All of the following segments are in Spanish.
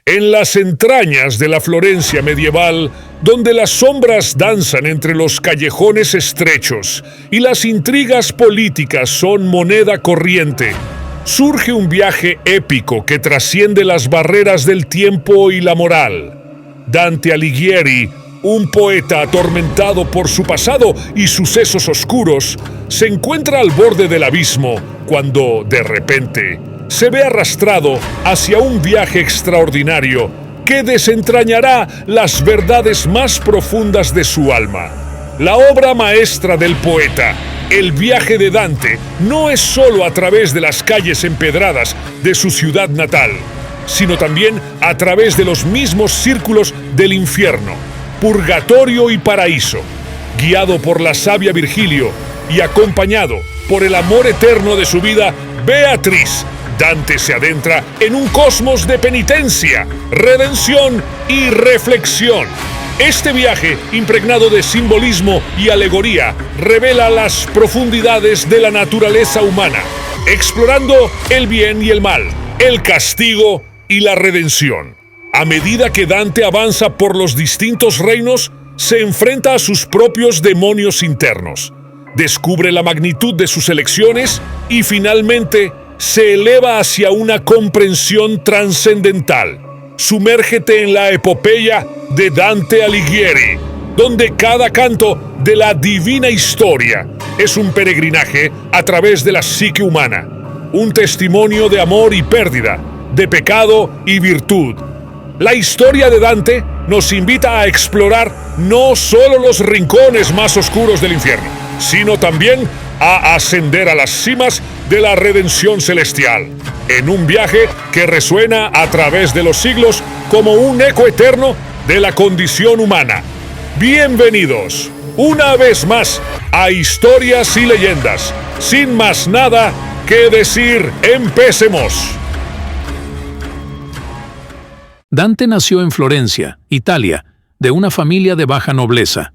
En las entrañas de la Florencia medieval, donde las sombras danzan entre los callejones estrechos y las intrigas políticas son moneda corriente, surge un viaje épico que trasciende las barreras del tiempo y la moral. Dante Alighieri, un poeta atormentado por su pasado y sucesos oscuros, se encuentra al borde del abismo cuando, de repente, se ve arrastrado hacia un viaje extraordinario que desentrañará las verdades más profundas de su alma. La obra maestra del poeta, El viaje de Dante, no es solo a través de las calles empedradas de su ciudad natal, sino también a través de los mismos círculos del infierno, purgatorio y paraíso. Guiado por la sabia Virgilio y acompañado por el amor eterno de su vida, Beatriz, Dante se adentra en un cosmos de penitencia, redención y reflexión. Este viaje, impregnado de simbolismo y alegoría, revela las profundidades de la naturaleza humana, explorando el bien y el mal, el castigo y la redención. A medida que Dante avanza por los distintos reinos, se enfrenta a sus propios demonios internos, descubre la magnitud de sus elecciones y finalmente se eleva hacia una comprensión trascendental. Sumérgete en la epopeya de Dante Alighieri, donde cada canto de la divina historia es un peregrinaje a través de la psique humana, un testimonio de amor y pérdida, de pecado y virtud. La historia de Dante nos invita a explorar no solo los rincones más oscuros del infierno, sino también a ascender a las cimas de la redención celestial, en un viaje que resuena a través de los siglos como un eco eterno de la condición humana. Bienvenidos, una vez más, a Historias y Leyendas. Sin más nada que decir, empecemos. Dante nació en Florencia, Italia, de una familia de baja nobleza.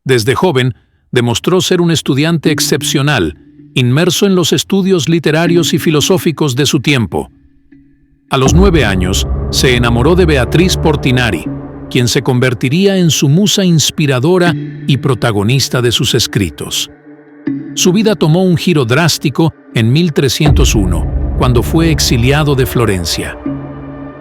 Desde joven, demostró ser un estudiante excepcional, inmerso en los estudios literarios y filosóficos de su tiempo. A los 9 años, se enamoró de Beatriz Portinari, quien se convertiría en su musa inspiradora y protagonista de sus escritos. Su vida tomó un giro drástico en 1301, cuando fue exiliado de Florencia.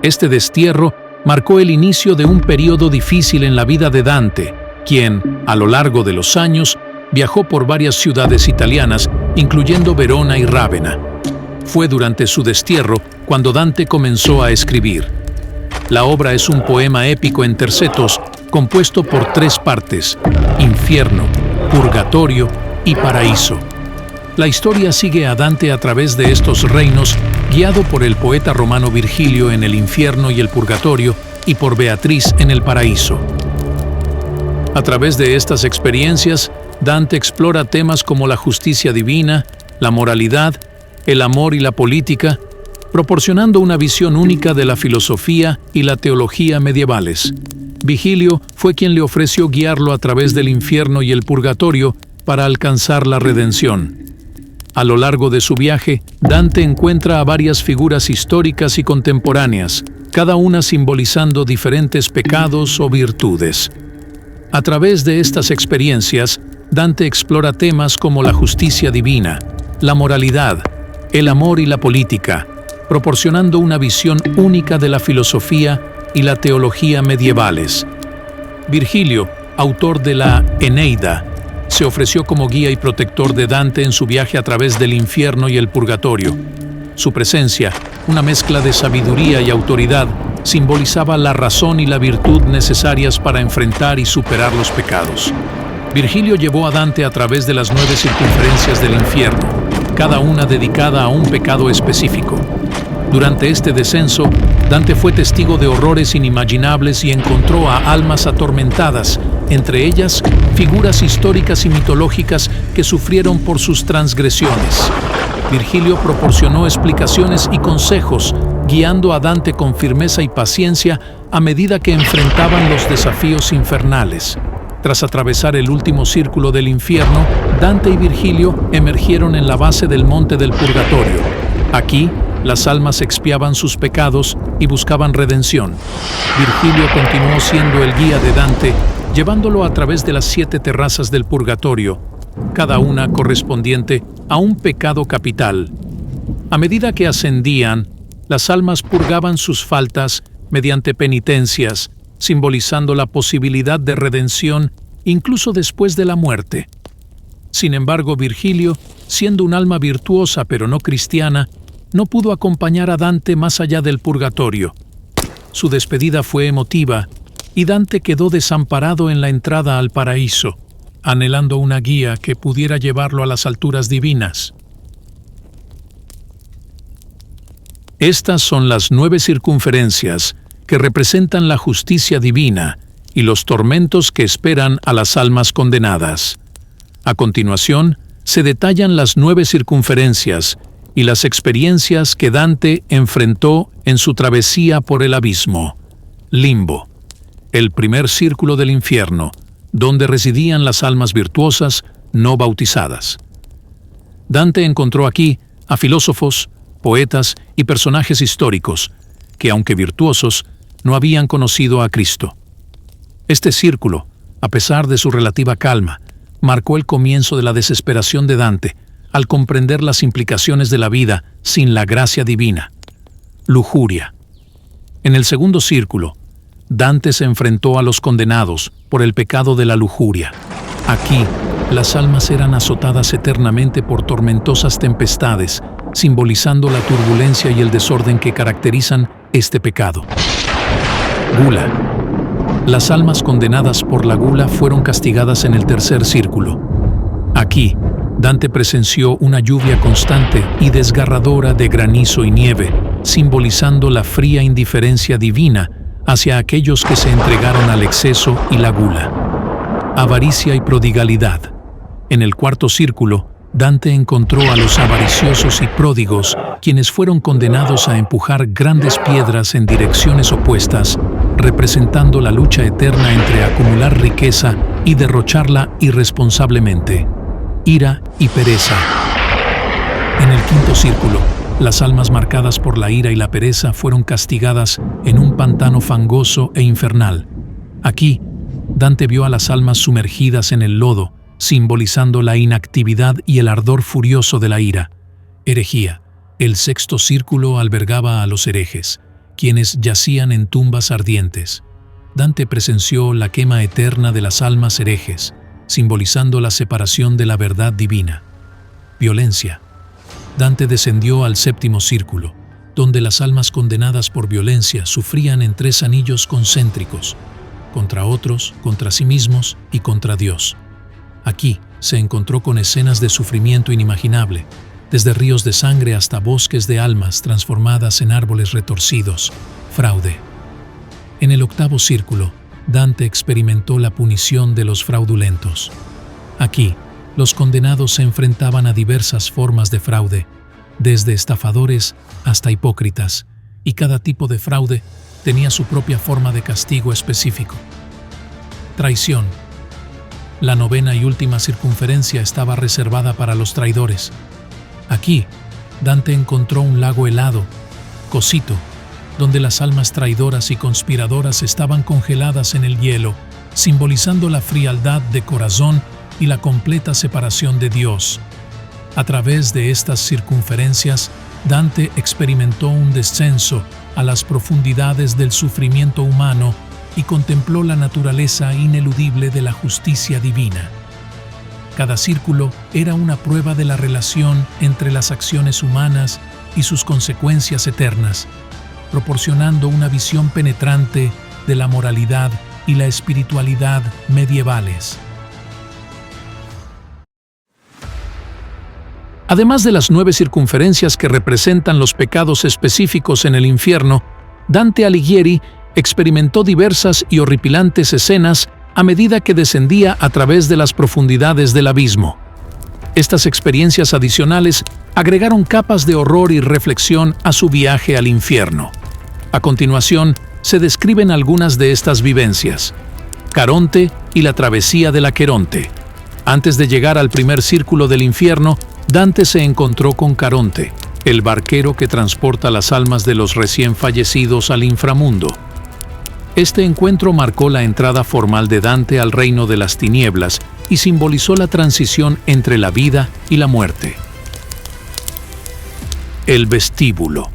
Este destierro marcó el inicio de un periodo difícil en la vida de Dante, quien, a lo largo de los años, viajó por varias ciudades italianas, incluyendo Verona y Rávena. Fue durante su destierro cuando Dante comenzó a escribir. La obra es un poema épico en tercetos, compuesto por 3 partes: infierno, purgatorio y paraíso. La historia sigue a Dante a través de estos reinos, guiado por el poeta romano Virgilio en el infierno y el purgatorio, y por Beatriz en el paraíso. A través de estas experiencias, Dante explora temas como la justicia divina, la moralidad, el amor y la política, proporcionando una visión única de la filosofía y la teología medievales. Vigilio fue quien le ofreció guiarlo a través del infierno y el purgatorio para alcanzar la redención. A lo largo de su viaje, Dante encuentra a varias figuras históricas y contemporáneas, cada una simbolizando diferentes pecados o virtudes. A través de estas experiencias, Dante explora temas como la justicia divina, la moralidad, el amor y la política, proporcionando una visión única de la filosofía y la teología medievales. Virgilio, autor de la Eneida, se ofreció como guía y protector de Dante en su viaje a través del infierno y el purgatorio. Su presencia, una mezcla de sabiduría y autoridad, simbolizaba la razón y la virtud necesarias para enfrentar y superar los pecados. Virgilio llevó a Dante a través de las 9 circunferencias del infierno, cada una dedicada a un pecado específico. Durante este descenso, Dante fue testigo de horrores inimaginables y encontró a almas atormentadas, entre ellas figuras históricas y mitológicas que sufrieron por sus transgresiones. Virgilio proporcionó explicaciones y consejos, guiando a Dante con firmeza y paciencia a medida que enfrentaban los desafíos infernales. Tras atravesar el último círculo del infierno, Dante y Virgilio emergieron en la base del monte del purgatorio. Aquí, las almas expiaban sus pecados y buscaban redención. Virgilio continuó siendo el guía de Dante, llevándolo a través de las 7 terrazas del purgatorio, cada una correspondiente a un pecado capital. A medida que ascendían, las almas purgaban sus faltas mediante penitencias, simbolizando la posibilidad de redención incluso después de la muerte. Sin embargo, Virgilio, siendo un alma virtuosa pero no cristiana, no pudo acompañar a Dante más allá del purgatorio. Su despedida fue emotiva y Dante quedó desamparado en la entrada al paraíso, anhelando una guía que pudiera llevarlo a las alturas divinas. Estas son las 9 circunferencias que representan la justicia divina y los tormentos que esperan a las almas condenadas. A continuación, se detallan las 9 circunferencias y las experiencias que Dante enfrentó en su travesía por el abismo. Limbo, el primer círculo del infierno, donde residían las almas virtuosas no bautizadas. Dante encontró aquí a filósofos, poetas y personajes históricos que, aunque virtuosos, no habían conocido a Cristo. Este círculo, a pesar de su relativa calma, marcó el comienzo de la desesperación de Dante al comprender las implicaciones de la vida sin la gracia divina. Lujuria. En el segundo círculo, Dante se enfrentó a los condenados por el pecado de la lujuria. Aquí, las almas eran azotadas eternamente por tormentosas tempestades, simbolizando la turbulencia y el desorden que caracterizan este pecado. Gula. Las almas condenadas por la gula fueron castigadas en el tercer círculo. Aquí, Dante presenció una lluvia constante y desgarradora de granizo y nieve, simbolizando la fría indiferencia divina hacia aquellos que se entregaron al exceso y la gula. Avaricia y prodigalidad. En el cuarto círculo, Dante encontró a los avariciosos y pródigos, quienes fueron condenados a empujar grandes piedras en direcciones opuestas, representando la lucha eterna entre acumular riqueza y derrocharla irresponsablemente. Ira y pereza. En el quinto círculo, las almas marcadas por la ira y la pereza fueron castigadas en un pantano fangoso e infernal. Aquí, Dante vio a las almas sumergidas en el lodo, simbolizando la inactividad y el ardor furioso de la ira. Herejía. El sexto círculo albergaba a los herejes, quienes yacían en tumbas ardientes. Dante presenció la quema eterna de las almas herejes, simbolizando la separación de la verdad divina. Violencia. Dante descendió al séptimo círculo, donde las almas condenadas por violencia sufrían en 3 anillos concéntricos, contra otros, contra sí mismos y contra Dios. Aquí se encontró con escenas de sufrimiento inimaginable, desde ríos de sangre hasta bosques de almas transformadas en árboles retorcidos. Fraude. En el octavo círculo, Dante experimentó la punición de los fraudulentos. Aquí, los condenados se enfrentaban a diversas formas de fraude, desde estafadores hasta hipócritas, y cada tipo de fraude tenía su propia forma de castigo específico. Traición. La novena y última circunferencia estaba reservada para los traidores. Aquí, Dante encontró un lago helado, Cosito, donde las almas traidoras y conspiradoras estaban congeladas en el hielo, simbolizando la frialdad de corazón y la completa separación de Dios. A través de estas circunferencias, Dante experimentó un descenso a las profundidades del sufrimiento humano y contempló la naturaleza ineludible de la justicia divina. Cada círculo era una prueba de la relación entre las acciones humanas y sus consecuencias eternas, proporcionando una visión penetrante de la moralidad y la espiritualidad medievales. Además de las 9 circunferencias que representan los pecados específicos en el infierno, Dante Alighieri experimentó diversas y horripilantes escenas a medida que descendía a través de las profundidades del abismo. Estas experiencias adicionales agregaron capas de horror y reflexión a su viaje al infierno. A continuación, se describen algunas de estas vivencias. Caronte y la travesía del Aqueronte. Antes de llegar al primer círculo del infierno, Dante se encontró con Caronte, el barquero que transporta las almas de los recién fallecidos al inframundo. Este encuentro marcó la entrada formal de Dante al reino de las tinieblas y simbolizó la transición entre la vida y la muerte. El vestíbulo.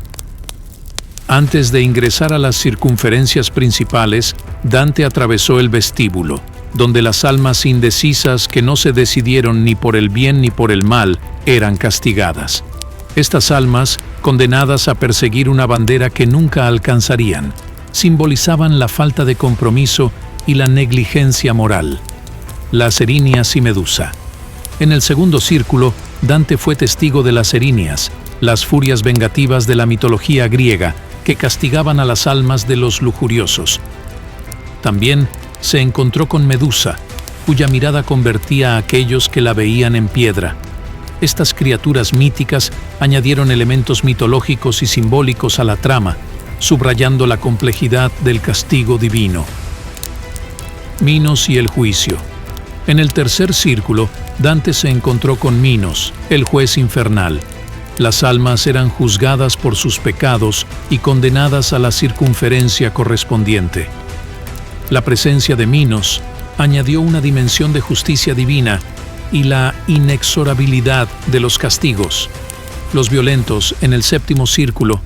Antes de ingresar a las circunferencias principales, Dante atravesó el vestíbulo, donde las almas indecisas que no se decidieron ni por el bien ni por el mal eran castigadas. Estas almas, condenadas a perseguir una bandera que nunca alcanzarían, simbolizaban la falta de compromiso y la negligencia moral. Las Erinias y Medusa. En el segundo círculo, Dante fue testigo de las Erinias, las furias vengativas de la mitología griega que castigaban a las almas de los lujuriosos. También se encontró con Medusa, cuya mirada convertía a aquellos que la veían en piedra. Estas criaturas míticas añadieron elementos mitológicos y simbólicos a la trama, subrayando la complejidad del castigo divino. Minos y el juicio. En el tercer círculo, Dante se encontró con Minos, el juez infernal. Las almas eran juzgadas por sus pecados y condenadas a la circunferencia correspondiente. La presencia de Minos añadió una dimensión de justicia divina y la inexorabilidad de los castigos. Los violentos en el séptimo círculo.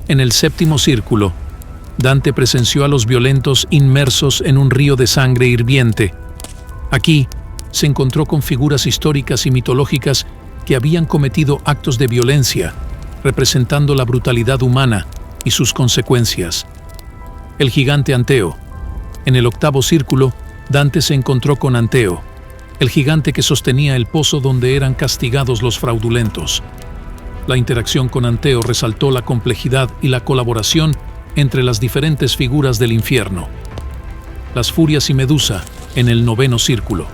En el séptimo círculo, Dante presenció a los violentos inmersos en un río de sangre hirviente. Aquí se encontró con figuras históricas y mitológicas que habían cometido actos de violencia, representando la brutalidad humana y sus consecuencias. El gigante Anteo. En el octavo círculo, Dante se encontró con Anteo, el gigante que sostenía el pozo donde eran castigados los fraudulentos. La interacción con Anteo resaltó la complejidad y la colaboración entre las diferentes figuras del infierno. Las Furias y Medusa en el noveno círculo.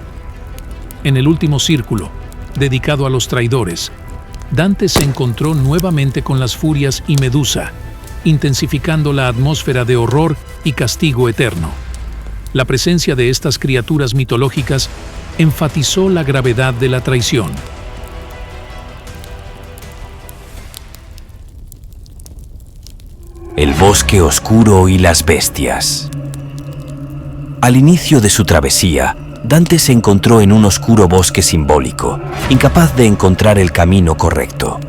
En el último círculo, dedicado a los traidores, Dante se encontró nuevamente con las Furias y Medusa, intensificando la atmósfera de horror y castigo eterno. La presencia de estas criaturas mitológicas enfatizó la gravedad de la traición. El bosque oscuro y las bestias. Al inicio de su travesía, Dante se encontró en un oscuro bosque simbólico, incapaz de encontrar el camino correcto.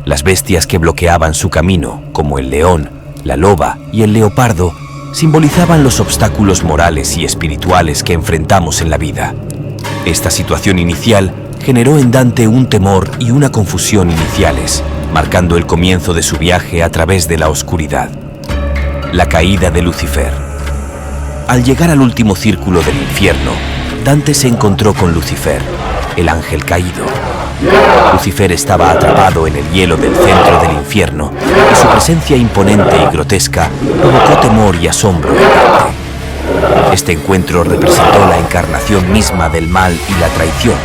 Las bestias que bloqueaban su camino, como el león, la loba y el leopardo, simbolizaban los obstáculos morales y espirituales que enfrentamos en la vida. Esta situación inicial generó en Dante un temor y una confusión iniciales, marcando el comienzo de su viaje a través de la oscuridad. La caída de Lucifer. Al llegar al último círculo del infierno, Dante se encontró con Lucifer, el ángel caído. Lucifer estaba atrapado en el hielo del centro del infierno y su presencia imponente y grotesca provocó temor y asombro en Dante. Este encuentro representó la encarnación misma del mal y la traición,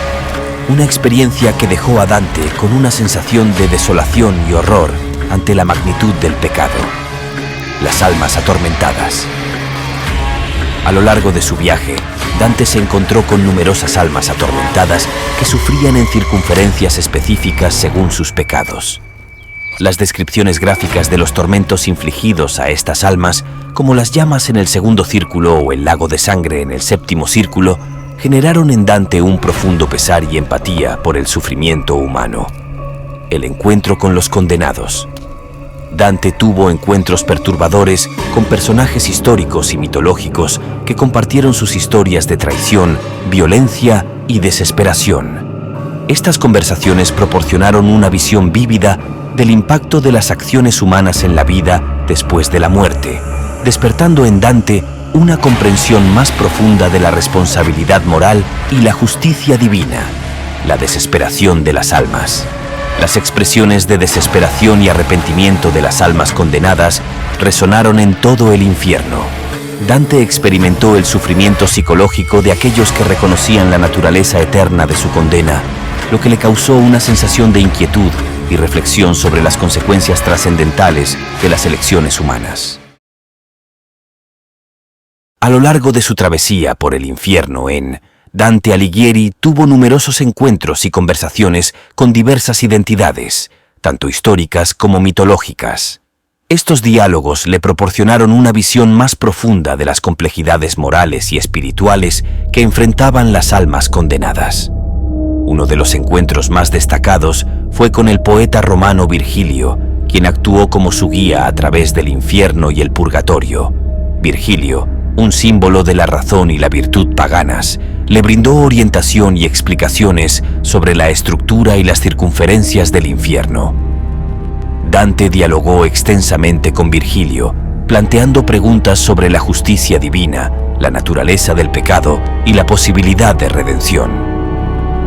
una experiencia que dejó a Dante con una sensación de desolación y horror ante la magnitud del pecado. Las almas atormentadas. A lo largo de su viaje, Dante se encontró con numerosas almas atormentadas que sufrían en circunferencias específicas según sus pecados. Las descripciones gráficas de los tormentos infligidos a estas almas, como las llamas en el segundo círculo o el lago de sangre en el séptimo círculo, generaron en Dante un profundo pesar y empatía por el sufrimiento humano. El encuentro con los condenados. Dante tuvo encuentros perturbadores con personajes históricos y mitológicos que compartieron sus historias de traición, violencia y desesperación. Estas conversaciones proporcionaron una visión vívida del impacto de las acciones humanas en la vida después de la muerte, despertando en Dante una comprensión más profunda de la responsabilidad moral y la justicia divina, la desesperación de las almas. Las expresiones de desesperación y arrepentimiento de las almas condenadas resonaron en todo el infierno. Dante experimentó el sufrimiento psicológico de aquellos que reconocían la naturaleza eterna de su condena, lo que le causó una sensación de inquietud y reflexión sobre las consecuencias trascendentales de las elecciones humanas. A lo largo de su travesía por el infierno Dante Alighieri tuvo numerosos encuentros y conversaciones con diversas identidades, tanto históricas como mitológicas. Estos diálogos le proporcionaron una visión más profunda de las complejidades morales y espirituales que enfrentaban las almas condenadas. Uno de los encuentros más destacados fue con el poeta romano Virgilio, quien actuó como su guía a través del infierno y el purgatorio. Virgilio, un símbolo de la razón y la virtud paganas, le brindó orientación y explicaciones sobre la estructura y las circunferencias del infierno. Dante dialogó extensamente con Virgilio, planteando preguntas sobre la justicia divina, la naturaleza del pecado y la posibilidad de redención.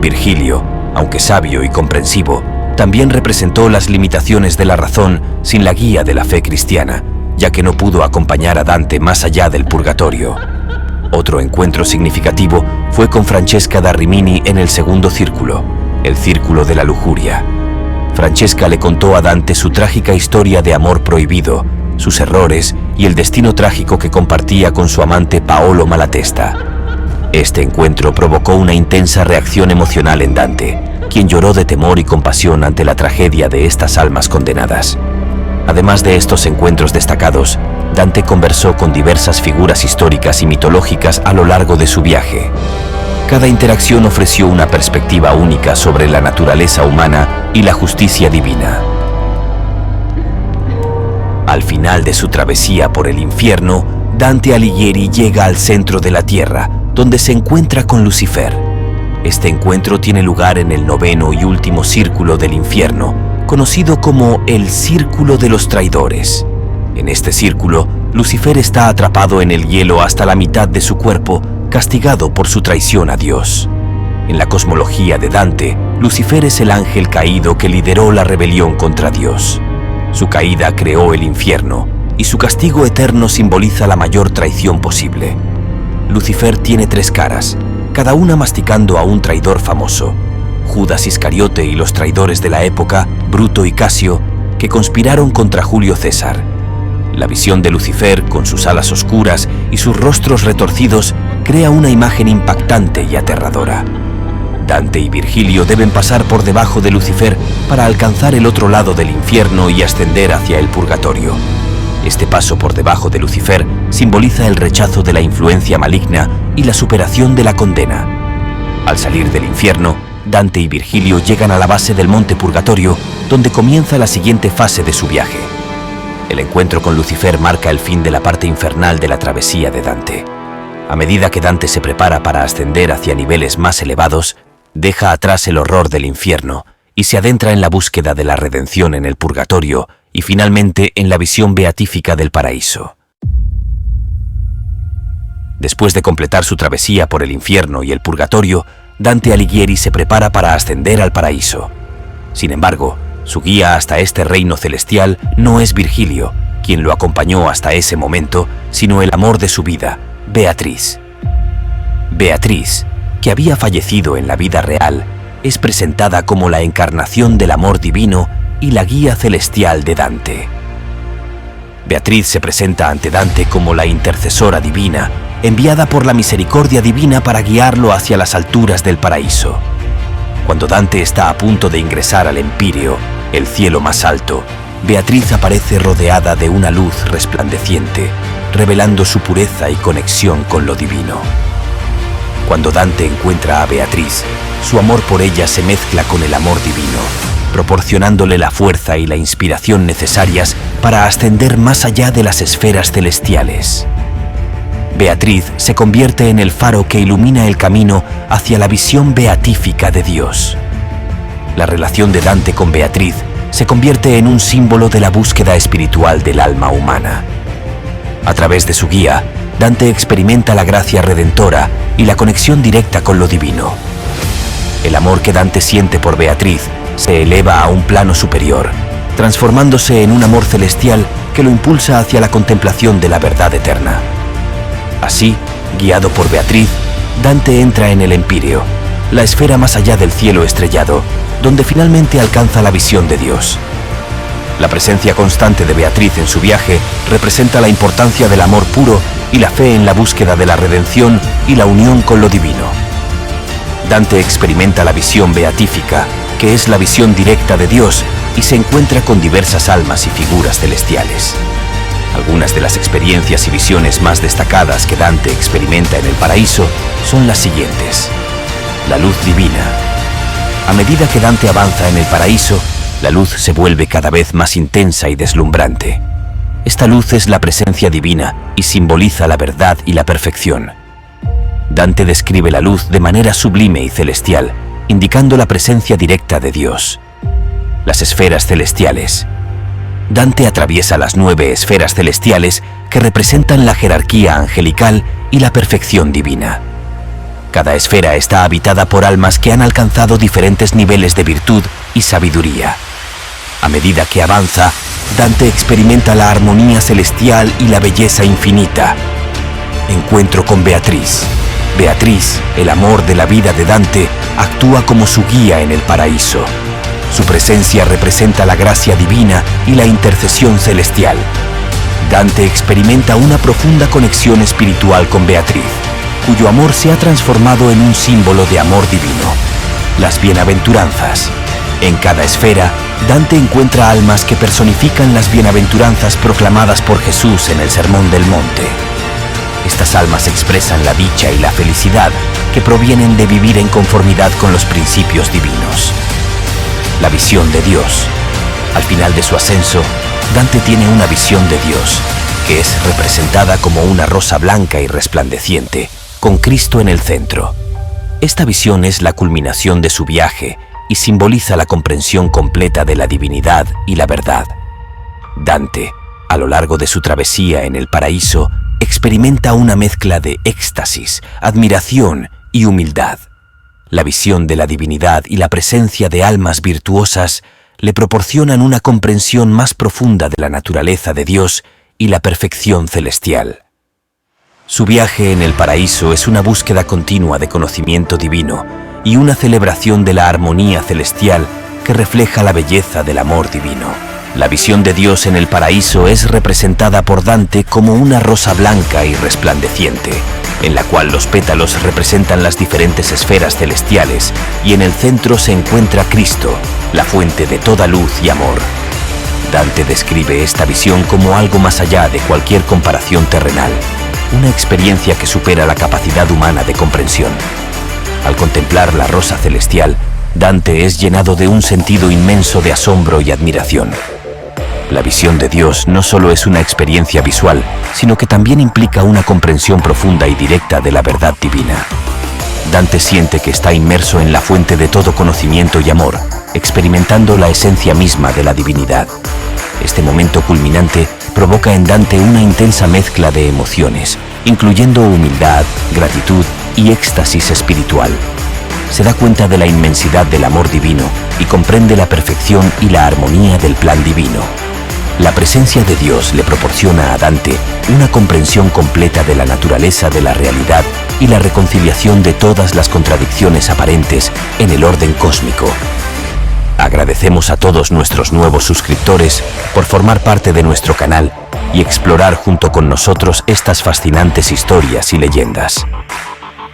Virgilio, aunque sabio y comprensivo, también representó las limitaciones de la razón sin la guía de la fe cristiana, ya que no pudo acompañar a Dante más allá del purgatorio. Otro encuentro significativo fue con Francesca da Rimini en el segundo círculo, el círculo de la lujuria. Francesca le contó a Dante su trágica historia de amor prohibido, sus errores y el destino trágico que compartía con su amante Paolo Malatesta. Este encuentro provocó una intensa reacción emocional en Dante, quien lloró de temor y compasión ante la tragedia de estas almas condenadas. Además de estos encuentros destacados, Dante conversó con diversas figuras históricas y mitológicas a lo largo de su viaje. Cada interacción ofreció una perspectiva única sobre la naturaleza humana y la justicia divina. Al final de su travesía por el infierno, Dante Alighieri llega al centro de la tierra, donde se encuentra con Lucifer. Este encuentro tiene lugar en el noveno y último círculo del infierno, conocido como el Círculo de los Traidores. En este círculo, Lucifer está atrapado en el hielo hasta la mitad de su cuerpo, castigado por su traición a Dios. En la cosmología de Dante, Lucifer es el ángel caído que lideró la rebelión contra Dios. Su caída creó el infierno, y su castigo eterno simboliza la mayor traición posible. Lucifer tiene 3 caras, cada una masticando a un traidor famoso: Judas Iscariote y los traidores de la época, Bruto y Casio, que conspiraron contra Julio César. La visión de Lucifer, con sus alas oscuras y sus rostros retorcidos, crea una imagen impactante y aterradora. Dante y Virgilio deben pasar por debajo de Lucifer para alcanzar el otro lado del infierno y ascender hacia el purgatorio. Este paso por debajo de Lucifer simboliza el rechazo de la influencia maligna y la superación de la condena. Al salir del infierno, Dante y Virgilio llegan a la base del monte Purgatorio, donde comienza la siguiente fase de su viaje. El encuentro con Lucifer marca el fin de la parte infernal de la travesía de Dante. A medida que Dante se prepara para ascender hacia niveles más elevados, deja atrás el horror del infierno y se adentra en la búsqueda de la redención en el purgatorio y finalmente en la visión beatífica del paraíso. Después de completar su travesía por el infierno y el purgatorio, Dante Alighieri se prepara para ascender al paraíso. Sin embargo, su guía hasta este reino celestial no es Virgilio, quien lo acompañó hasta ese momento, sino el amor de su vida, Beatriz. Beatriz, que había fallecido en la vida real, es presentada como la encarnación del amor divino y la guía celestial de Dante. Beatriz se presenta ante Dante como la intercesora divina, enviada por la misericordia divina para guiarlo hacia las alturas del paraíso. Cuando Dante está a punto de ingresar al Empíreo, el cielo más alto, Beatriz aparece rodeada de una luz resplandeciente, revelando su pureza y conexión con lo divino. Cuando Dante encuentra a Beatriz, su amor por ella se mezcla con el amor divino, proporcionándole la fuerza y la inspiración necesarias para ascender más allá de las esferas celestiales. Beatriz se convierte en el faro que ilumina el camino hacia la visión beatífica de Dios. La relación de Dante con Beatriz se convierte en un símbolo de la búsqueda espiritual del alma humana. A través de su guía, Dante experimenta la gracia redentora y la conexión directa con lo divino. El amor que Dante siente por Beatriz se eleva a un plano superior, transformándose en un amor celestial que lo impulsa hacia la contemplación de la verdad eterna. Así, guiado por Beatriz, Dante entra en el Empíreo, la esfera más allá del cielo estrellado, donde finalmente alcanza la visión de Dios. La presencia constante de Beatriz en su viaje representa la importancia del amor puro y la fe en la búsqueda de la redención y la unión con lo divino. Dante experimenta la visión beatífica, que es la visión directa de Dios, y se encuentra con diversas almas y figuras celestiales. Algunas de las experiencias y visiones más destacadas que Dante experimenta en el paraíso son las siguientes. La luz divina. A medida que Dante avanza en el paraíso, la luz se vuelve cada vez más intensa y deslumbrante. Esta luz es la presencia divina y simboliza la verdad y la perfección. Dante describe la luz de manera sublime y celestial, indicando la presencia directa de Dios. Las esferas celestiales. Dante atraviesa las 9 esferas celestiales que representan la jerarquía angelical y la perfección divina. Cada esfera está habitada por almas que han alcanzado diferentes niveles de virtud y sabiduría. A medida que avanza, Dante experimenta la armonía celestial y la belleza infinita. Encuentro con Beatriz. Beatriz, el amor de la vida de Dante, actúa como su guía en el paraíso. Su presencia representa la gracia divina y la intercesión celestial. Dante experimenta una profunda conexión espiritual con Beatriz, cuyo amor se ha transformado en un símbolo de amor divino. Las bienaventuranzas. En cada esfera, Dante encuentra almas que personifican las bienaventuranzas proclamadas por Jesús en el Sermón del Monte. Estas almas expresan la dicha y la felicidad que provienen de vivir en conformidad con los principios divinos. La visión de Dios. Al final de su ascenso, Dante tiene una visión de Dios, que es representada como una rosa blanca y resplandeciente, con Cristo en el centro. Esta visión es la culminación de su viaje y simboliza la comprensión completa de la divinidad y la verdad. Dante, a lo largo de su travesía en el paraíso, experimenta una mezcla de éxtasis, admiración y humildad. La visión de la divinidad y la presencia de almas virtuosas le proporcionan una comprensión más profunda de la naturaleza de Dios y la perfección celestial. Su viaje en el paraíso es una búsqueda continua de conocimiento divino y una celebración de la armonía celestial que refleja la belleza del amor divino. La visión de Dios en el paraíso es representada por Dante como una rosa blanca y resplandeciente, en la cual los pétalos representan las diferentes esferas celestiales y en el centro se encuentra Cristo, la fuente de toda luz y amor. Dante describe esta visión como algo más allá de cualquier comparación terrenal, una experiencia que supera la capacidad humana de comprensión. Al contemplar la rosa celestial, Dante es llenado de un sentido inmenso de asombro y admiración. La visión de Dios no solo es una experiencia visual, sino que también implica una comprensión profunda y directa de la verdad divina. Dante siente que está inmerso en la fuente de todo conocimiento y amor, experimentando la esencia misma de la divinidad. Este momento culminante provoca en Dante una intensa mezcla de emociones, incluyendo humildad, gratitud y éxtasis espiritual. Se da cuenta de la inmensidad del amor divino y comprende la perfección y la armonía del plan divino. La presencia de Dios le proporciona a Dante una comprensión completa de la naturaleza de la realidad y la reconciliación de todas las contradicciones aparentes en el orden cósmico. Agradecemos a todos nuestros nuevos suscriptores por formar parte de nuestro canal y explorar junto con nosotros estas fascinantes historias y leyendas.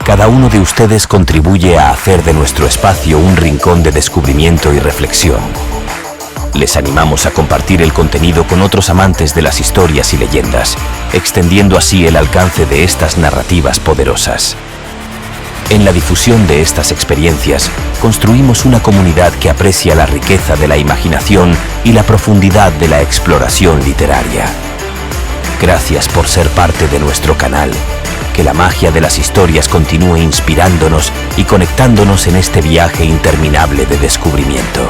Cada uno de ustedes contribuye a hacer de nuestro espacio un rincón de descubrimiento y reflexión. Les animamos a compartir el contenido con otros amantes de las historias y leyendas, extendiendo así el alcance de estas narrativas poderosas. En la difusión de estas experiencias, construimos una comunidad que aprecia la riqueza de la imaginación y la profundidad de la exploración literaria. Gracias por ser parte de nuestro canal. Que la magia de las historias continúe inspirándonos y conectándonos en este viaje interminable de descubrimiento.